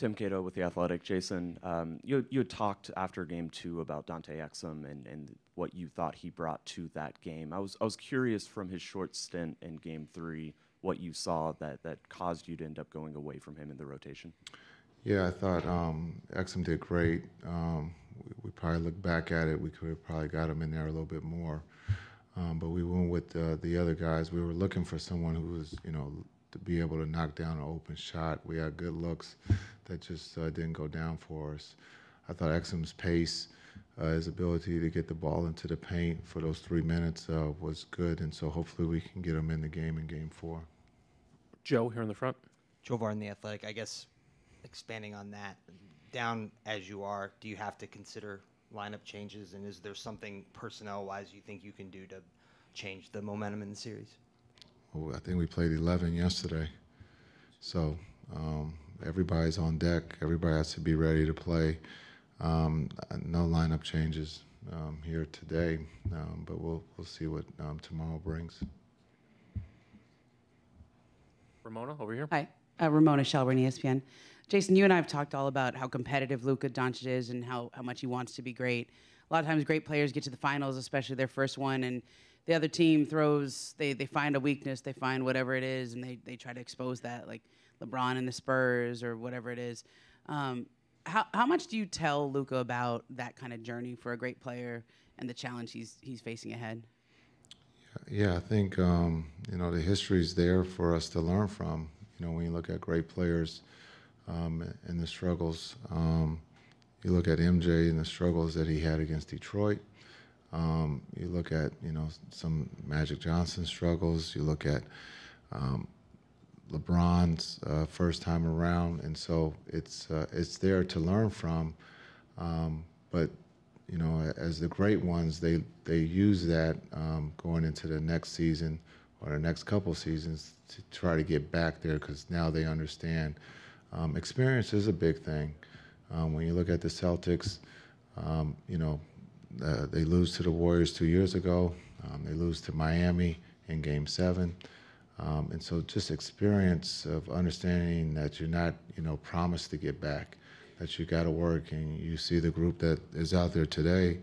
Tim Cato with The Athletic. Jason, you had talked after Game 2 about Dante Exum and what you thought he brought to that game. I was curious from his short stint in Game 3 what you saw that caused you to end up going away from him in the rotation. Yeah, I thought Exum did great. We probably look back at it, we could have probably got him in there a little bit more. But we went with the other guys. We were looking for someone who was, to be able to knock down an open shot. We had good looks that just didn't go down for us. I thought Exum's pace, his ability to get the ball into the paint for those 3 minutes was good, and so hopefully we can get him in the game in Game 4. Joe here in the front. Joe Varn, The Athletic. I guess expanding on that, down as you are, do you have to consider lineup changes, and is there something personnel-wise you think you can do to change the momentum in the series? Well, I think we played 11 yesterday, so everybody's on deck. Everybody has to be ready to play. No lineup changes here today, but we'll see what tomorrow brings. Ramona, over here. Hi, Ramona Shelburne, ESPN. Jason, you and I have talked all about how competitive Luka Doncic is and how much he wants to be great. A lot of times great players get to the finals, especially their first one, and the other team throws, they find a weakness, they find whatever it is, and they try to expose that, like LeBron and the Spurs or whatever it is. How much do you tell Luka about that kind of journey for a great player and the challenge he's facing ahead? Yeah, I think, the history's there for us to learn from. When you look at great players and the struggles, you look at MJ and the struggles that he had against Detroit. You look at, some Magic Johnson struggles. You look at LeBron's first time around, and so it's there to learn from. But as the great ones, they use that going into the next season or the next couple seasons to try to get back there, because now they understand experience is a big thing. When you look at the Celtics, they lose to the Warriors 2 years ago. They lose to Miami in Game 7. And so just experience of understanding that you're not, promised to get back, that you got to work. And you see the group that is out there today,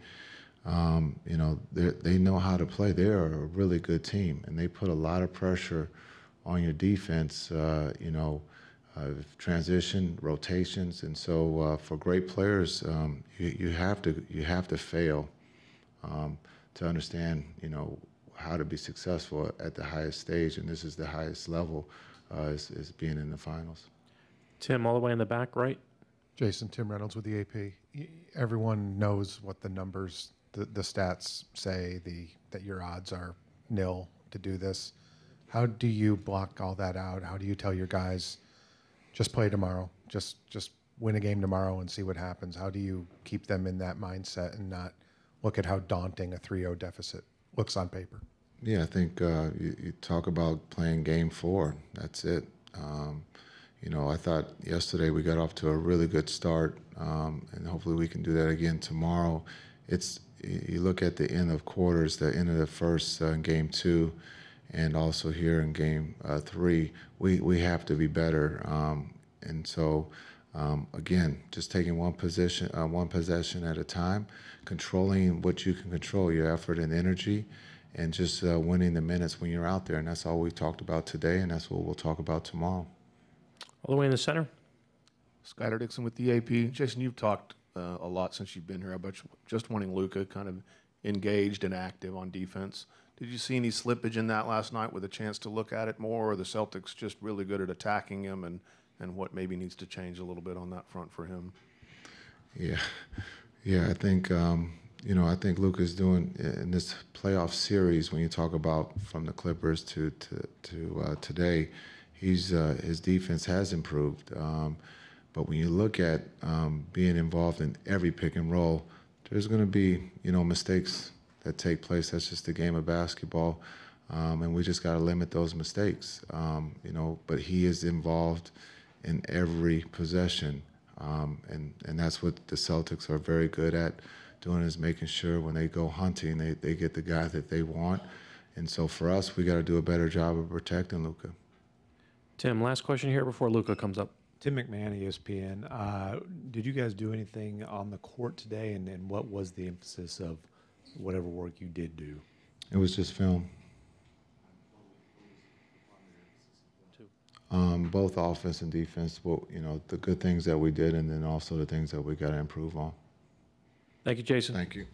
they know how to play. They're a really good team, and they put a lot of pressure on your defense, transition, rotations. And so for great players, you have to fail to understand, how to be successful at the highest stage, and this is the highest level, is being in the finals. Tim, all the way in the back, right? Jason, Tim Reynolds with the AP. Everyone knows what the numbers, the stats say, that your odds are nil to do this. How do you block all that out? How do you tell your guys, just play tomorrow, just win a game tomorrow and see what happens? How do you keep them in that mindset and not look at how daunting a 3-0 deficit looks on paper? Yeah, I think you talk about playing Game 4. That's it. I thought yesterday we got off to a really good start, and hopefully we can do that again tomorrow. You look at the end of quarters, the end of the first in Game 2, and also here in Game 3, we have to be better. And so, again, just taking one possession at a time, controlling what you can control, your effort and energy, and just winning the minutes when you're out there. And that's all we talked about today, and that's what we'll talk about tomorrow. All the way in the center. Skyler Dixon with the AP. Jason, you've talked a lot since you've been here about just wanting Luka kind of engaged and active on defense. Did you see any slippage in that last night with a chance to look at it more, or the Celtics just really good at attacking him, and what maybe needs to change a little bit on that front for him? Yeah, I think I think Luka's doing in this playoff series, when you talk about from the Clippers to today, his defense has improved. But when you look at being involved in every pick and roll, there's going to be mistakes that take place. That's just the game of basketball, and we just got to limit those mistakes. But he is involved in every possession, and that's what the Celtics are very good at doing, is making sure when they go hunting, they get the guy that they want. And so for us, we got to do a better job of protecting Luka. Tim, last question here before Luka comes up. Tim McMahon, ESPN. Did you guys do anything on the court today, and what was the emphasis of whatever work you did do? It was just film. Both offense and defense. Well, the good things that we did, and then also the things that we got to improve on. Thank you, Jason. Thank you.